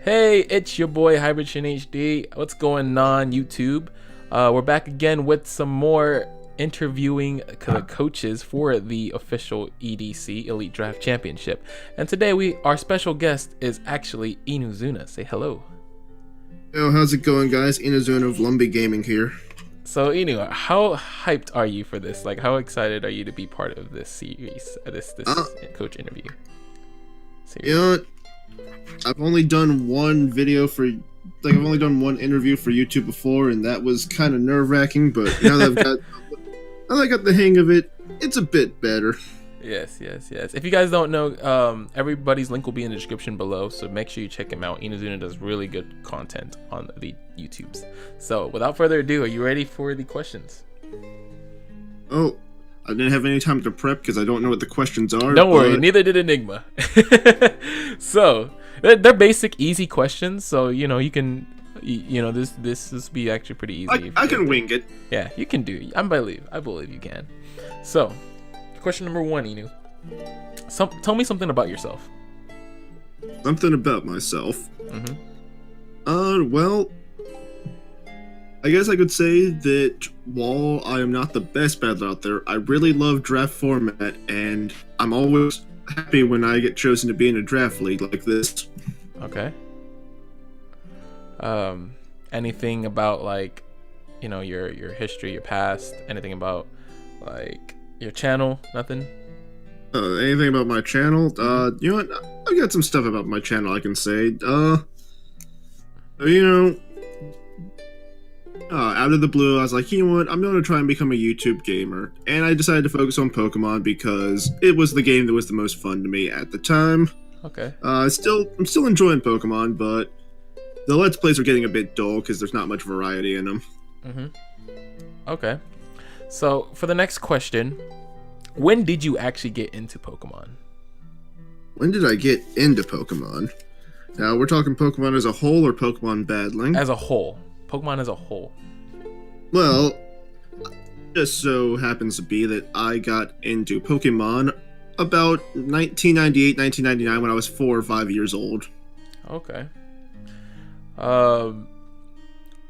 Hey, it's your boy Hybrid HD. What's going on, YouTube? We're back again with some more interviewing the coaches for the official EDC Elite Draft Championship. And today our special guest is actually Inuzuna. Say hello. Yo, how's it going, guys? Inuzuna of Lumby Gaming here. So Inu, how hyped are you for this? Like, how excited are you to be part of this series, this coach interview series? You know what? I've only done one video I've only done one interview for YouTube before, and that was kind of nerve-wracking, but now that I got the hang of it, it's a bit better. Yes. If you guys don't know, everybody's link will be in the description below, so make sure you check him out. Inuzuna does really good content on the YouTubes. So without further ado, are you ready for the questions? Oh, I didn't have any time to prep because I don't know what the questions are. Don't worry, neither did Enigma. So they're basic, easy questions. So you can, this be actually pretty easy. I can wing it. Yeah, you can do it. I believe you can. So, question number 1, Inu. Tell me something about yourself. Something about myself. Mm-hmm. Well, I guess I could say that while I am not the best battler out there, I really love draft format, and I'm always happy when I get chosen to be in a draft league like this. Okay. Anything about, like, your history, your past, anything about, like, your channel? Nothing? Anything about my channel? You know what? I've got some stuff about my channel I can say. Out of the blue, I was like, you know what? I'm going to try and become a YouTube gamer. And I decided to focus on Pokemon because it was the game that was the most fun to me at the time. Okay. I'm still enjoying Pokemon, but the Let's Plays are getting a bit dull because there's not much variety in them. Mm-hmm. Okay. So, for the next question, when did you actually get into Pokemon? When did I get into Pokemon? Now, we're talking Pokemon as a whole or Pokemon battling? As a whole. Pokemon as a whole. Well, just so happens to be that I got into Pokemon about 1998, 1999 when I was 4 or 5 years old. Okay.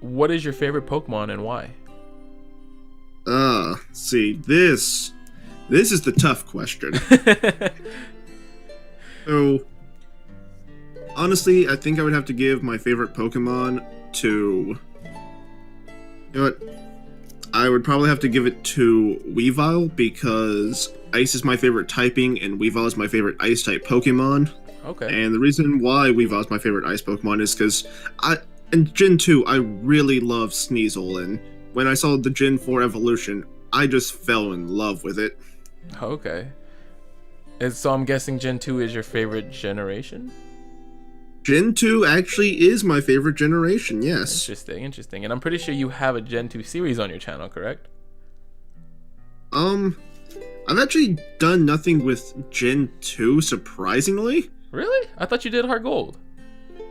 What is your favorite Pokemon and why? See, this is the tough question. So, honestly, I think I would have to give my favorite Pokemon to... You know what? I would probably have to give it to Weavile because Ice is my favorite typing and Weavile is my favorite Ice-type Pokemon. Okay. And the reason why Weavile is my favorite Ice Pokemon is because in Gen 2, I really love Sneasel, and when I saw the Gen 4 evolution, I just fell in love with it. Okay. And so I'm guessing Gen 2 is your favorite generation? Gen 2 actually is my favorite generation, yes. Interesting. And I'm pretty sure you have a Gen 2 series on your channel, correct? I've actually done nothing with Gen 2, surprisingly. Really? I thought you did Heart Gold.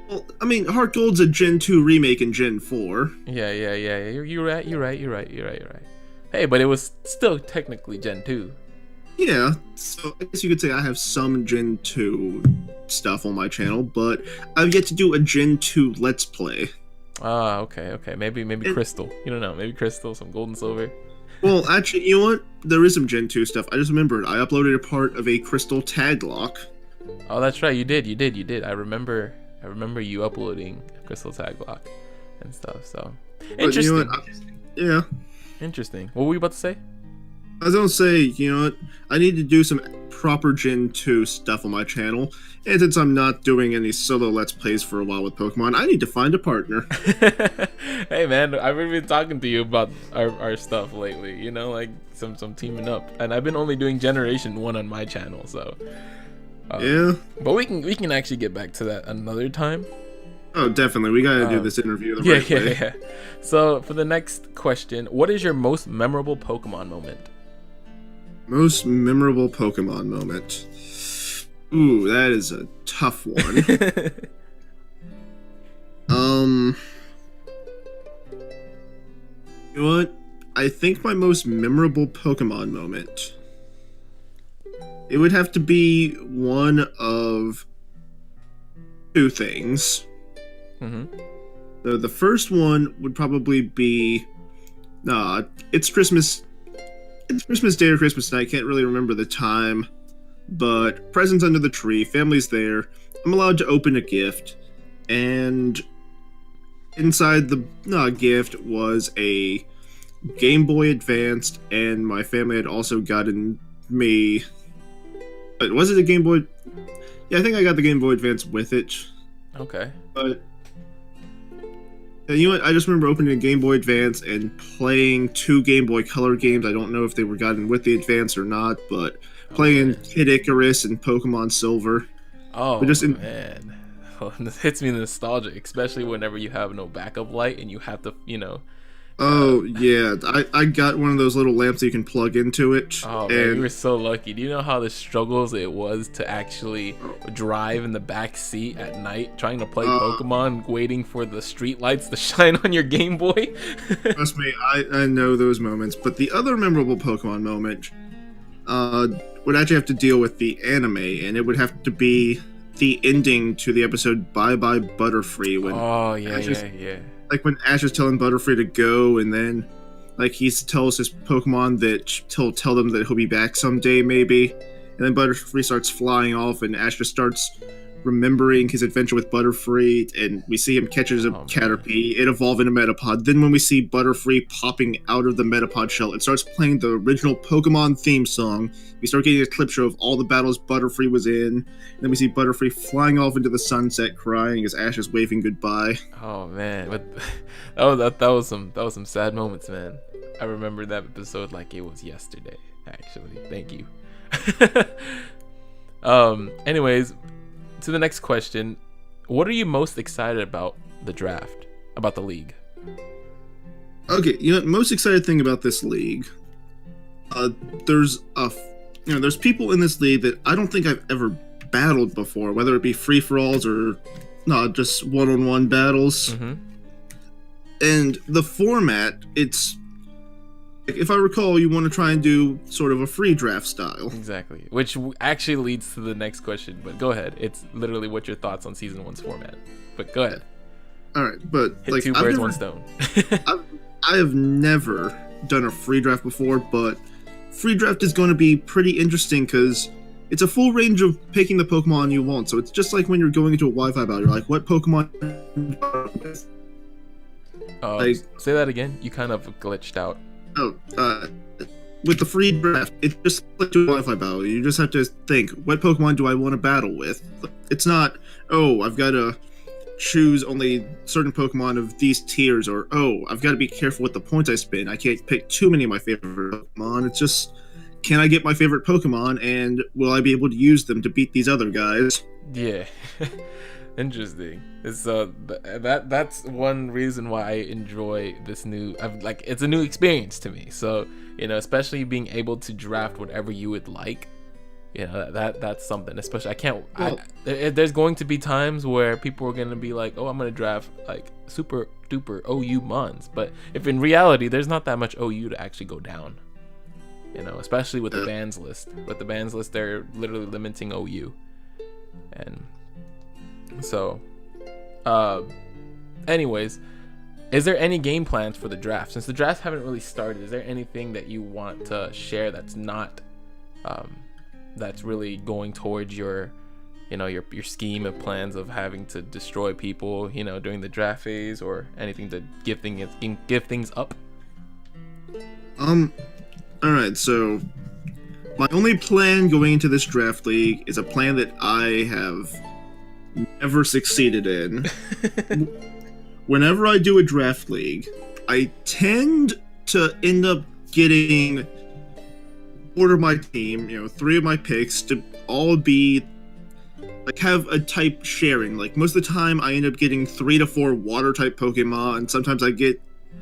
Well, I mean, Heart Gold's a Gen 2 remake in Gen 4. Yeah. You're right. Hey, but it was still technically Gen 2. Yeah, so I guess you could say I have some Gen 2 stuff on my channel, but I've yet to do a Gen 2 Let's Play. Ah, okay. Maybe Crystal. You don't know. Maybe Crystal, some Gold and Silver. Well, actually, you know what? There is some Gen 2 stuff. I just remembered. I uploaded a part of a Crystal tag lock. Oh, that's right. You did. I remember you uploading Crystal tag lock and stuff. So interesting. You know what? Yeah. Interesting. What were you about to say? I was gonna say, you know what? I need to do some proper Gen 2 stuff on my channel, and since I'm not doing any solo Let's Plays for a while with Pokemon, I need to find a partner. Hey man, I've been talking to you about our stuff lately, like some teaming up, and I've been only doing Generation 1 on my channel, so yeah. But we can actually get back to that another time. Oh, definitely. We gotta do this interview the right way. Yeah. So for the next question, what is your most memorable Pokemon moment? Most memorable Pokemon moment. Ooh, that is a tough one. You know what? I think my most memorable Pokemon moment, it would have to be one of two things. So the first one would probably be, it's Christmas. It's Christmas Day or Christmas night. I can't really remember the time, but presents under the tree. Family's there. I'm allowed to open a gift, and inside the gift was a Game Boy Advanced, and my family had also gotten me. Was it a Game Boy? Yeah, I think I got the Game Boy Advance with it. Okay. But you know what? I just remember opening a Game Boy Advance and playing two Game Boy Color games. I don't know if they were gotten with the Advance or not, but playing Kid Icarus and Pokemon Silver. Oh, man. This hits me nostalgic, especially whenever you have no backup light and you have to, Oh, yeah. I got one of those little lamps that you can plug into it. Oh, man, you were so lucky. Do you know how the struggles it was to actually drive in the back seat at night, trying to play Pokemon, waiting for the street lights to shine on your Game Boy? Trust me, I know those moments. But the other memorable Pokemon moment would actually have to deal with the anime, and it would have to be the ending to the episode Bye Bye Butterfree. Yeah. Like when Ash is telling Butterfree to go, and then like he tells his Pokemon that he'll tell them that he'll be back someday, maybe. And then Butterfree starts flying off, and Ash just starts remembering his adventure with Butterfree, and we see him catch it as a Caterpie, it evolve into Metapod. Then when we see Butterfree popping out of the Metapod shell, it starts playing the original Pokemon theme song. We start getting a clip show of all the battles Butterfree was in, and then we see Butterfree flying off into the sunset crying as Ash is waving goodbye. Oh man, but that was some sad moments, man. I remember that episode like it was yesterday, actually. Thank you. Anyways, to the next question, what are you most excited about the draft, about the league? Okay, most excited thing about this league, there's people in this league that I don't think I've ever battled before, whether it be free-for-alls or just one-on-one battles. And the format, it's, if I recall, you want to try and do sort of a free draft style. Exactly. Which actually leads to the next question, but go ahead. It's literally what your thoughts on Season 1's format. But go ahead. Alright, but hit two birds, one stone. I have never done a free draft before, but free draft is going to be pretty interesting because it's a full range of picking the Pokemon you want. So it's just like when you're going into a Wi-Fi battle, you're like, what Pokemon? Say that again. You kind of glitched out. With the free draft, it's just like a Wi-Fi battle. You just have to think, what Pokemon do I want to battle with? It's not, I've got to choose only certain Pokemon of these tiers, or, I've got to be careful with the points I spend. I can't pick too many of my favorite Pokemon. It's just, can I get my favorite Pokemon, and will I be able to use them to beat these other guys? Yeah. Interesting. It's that's one reason why I enjoy this new. It's a new experience to me. So especially being able to draft whatever you would like. That's something. Especially there's going to be times where people are going to be like, I'm going to draft like super duper OU mons. But if in reality there's not that much OU to actually go down. Especially with the bans list. With the bans list, they're literally limiting OU, and. So, anyways, is there any game plans for the draft? Since the drafts haven't really started, is there anything that you want to share that's not, that's really going towards your scheme of plans of having to destroy people, during the draft phase, or anything to give things up? Alright, so my only plan going into this draft league is a plan that I have never succeeded in. Whenever I do a draft league, I tend to end up getting order my team, 3 of my picks to all be like have a type sharing. Like most of the time I end up getting 3 to 4 water type Pokemon. Sometimes I get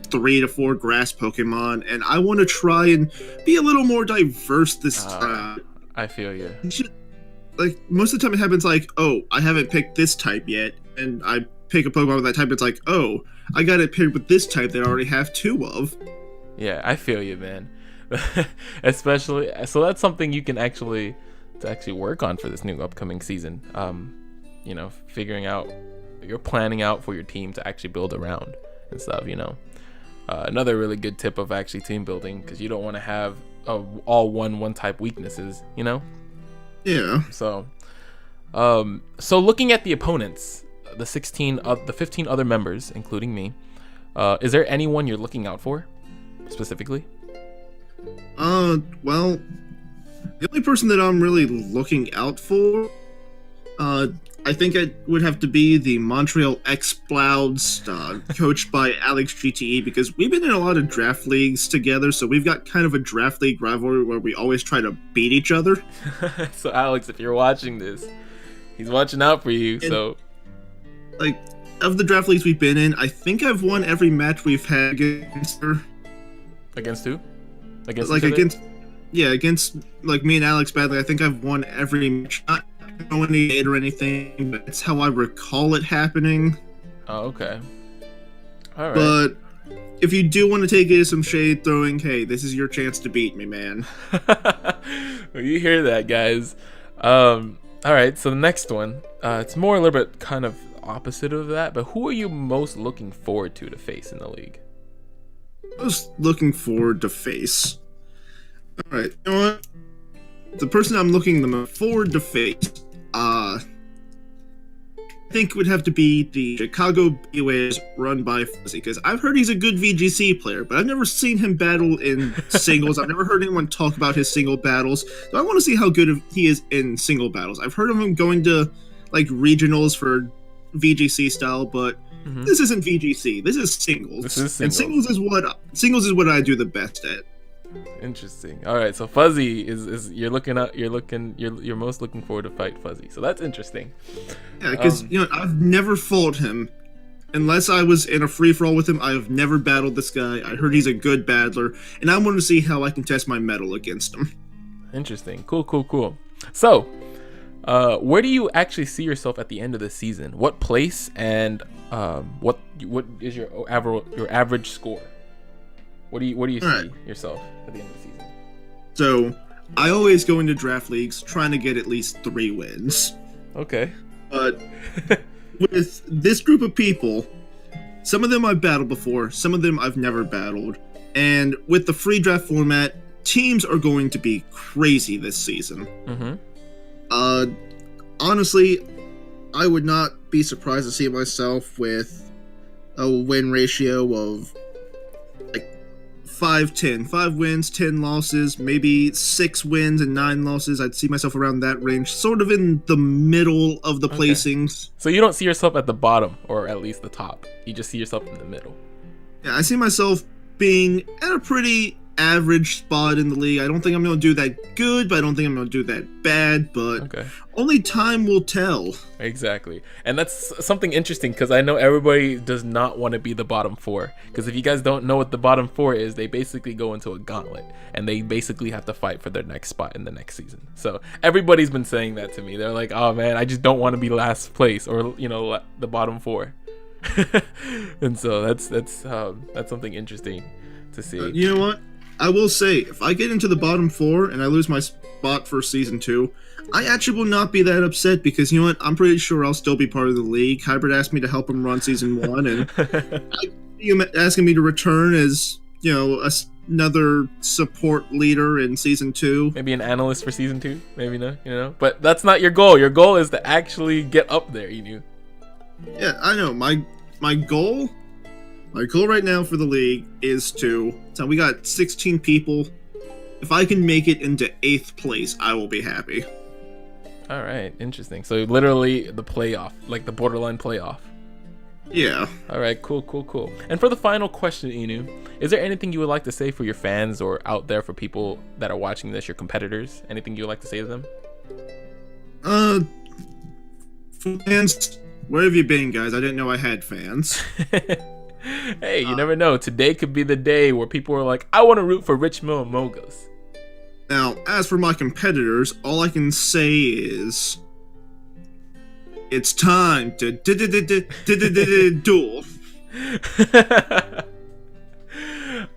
3 to 4 grass Pokemon, and I want to try and be a little more diverse this time. I feel you. Like, most of the time it happens like, I haven't picked this type yet, and I pick a Pokemon with that type, it's like, I got it paired with this type that I already have 2 of. Yeah, I feel you, man. Especially, so that's something you can actually work on for this new upcoming season. figuring out, you're planning out for your team to actually build around and stuff. Another really good tip of actually team building, because you don't want to have all one type weaknesses. Yeah. So looking at the opponents, the 15 other members, including me, is there anyone you're looking out for specifically? Well, the only person that I'm really looking out for, I think it would have to be the Montreal X-Clouds, coached by Alex GTE, because we've been in a lot of draft leagues together, so we've got kind of a draft league rivalry where we always try to beat each other. So Alex, if you're watching this, he's watching out for you. So, like, of the draft leagues we've been in, I think I've won every match we've had against her. Against who? Against against like me and Alex badly. I think I've won every match. Not knowing any date or anything, but it's how I recall it happening. Oh, okay. All right. But if you do want to take it as some shade throwing, hey, this is your chance to beat me, man. Well, you hear that, guys. All right, so the next one, it's more a little bit kind of opposite of that, but who are you most looking forward to face in the league? Most looking forward to face. All right, you know what? The person I'm looking the most forward to face, I think would have to be the Chicago Bears run by Fuzzy, because I've heard he's a good VGC player, but I've never seen him battle in singles. I've never heard anyone talk about his single battles, so I want to see how good he is in single battles. I've heard of him going to like regionals for VGC style, but this isn't VGC. This is singles. And singles is what I do the best at. Interesting. All right, so Fuzzy is you're most looking forward to fight Fuzzy. So that's interesting. Yeah, because I've never fought him unless I was in a free for all with him. I've never battled this guy. I heard he's a good battler, and I want to see how I can test my mettle against him. Interesting. Cool. So, where do you actually see yourself at the end of the season? What place and what is your average score? What do you see yourself at the end of the season? So, I always go into draft leagues trying to get at least 3 wins. Okay. But with this group of people, some of them I've battled before, some of them I've never battled. And with the free draft format, teams are going to be crazy this season. Honestly, I would not be surprised to see myself with a win ratio of 5-10. 5 wins, 10 losses, maybe 6 wins and 9 losses. I'd see myself around that range, sort of in the middle of the placings. So you don't see yourself at the bottom, or at least the top. You just see yourself in the middle. Yeah, I see myself being at a pretty average spot in the league. I don't think I'm going to do that good, but I don't think I'm going to do that bad, but only time will tell. Exactly. And that's something interesting, because I know everybody does not want to be the bottom 4, because if you guys don't know what the bottom 4 is, they basically go into a gauntlet, and they basically have to fight for their next spot in the next season. So everybody's been saying that to me. They're like, oh man, I just don't want to be last place, or the bottom 4. And so that's something interesting to see. You know what? I will say, if I get into the bottom 4 and I lose my spot for season 2, I actually will not be that upset, because you know what? I'm pretty sure I'll still be part of the league. Hybrid asked me to help him run season 1, and I see him asking me to return as another support leader in season 2. Maybe an analyst for season 2. Maybe not. But that's not your goal. Your goal is to actually get up there. Yeah, I know. My goal. My goal right now for the league is so we got 16 people. If I can make it into 8th place, I will be happy. All right, interesting. So literally the playoff, like the borderline playoff. Yeah. All right, cool. And for the final question, Inu, is there anything you would like to say for your fans or out there for people that are watching this, your competitors? Anything you would like to say to them? Fans, where have you been, guys? I didn't know I had fans. Hey, you never know. Today could be the day where people are like, I want to root for Richmond Mogas. Now, as for my competitors, all I can say is, it's time to duel.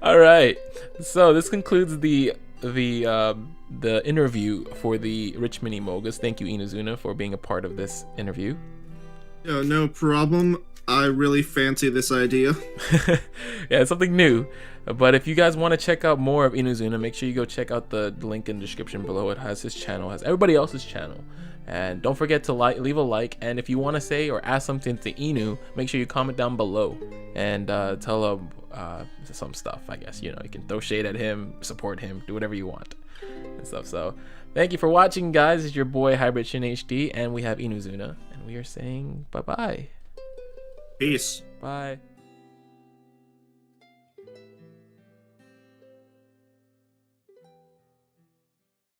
All right. So this concludes the interview for the Richmond Mogas. Thank you, Inuzuna, for being a part of this interview. Yeah, no problem. I really fancy this idea. Yeah, it's something new. But if you guys want to check out more of Inuzuna, make sure you go check out the link in the description below. It has his channel, has everybody else's channel. And don't forget to leave a like. And if you want to say or ask something to Inu, make sure you comment down below and tell him some stuff. I guess, you know, you can throw shade at him, support him, do whatever you want and stuff. So thank you for watching, guys. It's your boy Hybrid Shin HD, and we have Inuzuna, and we are saying bye-bye. Peace. Bye.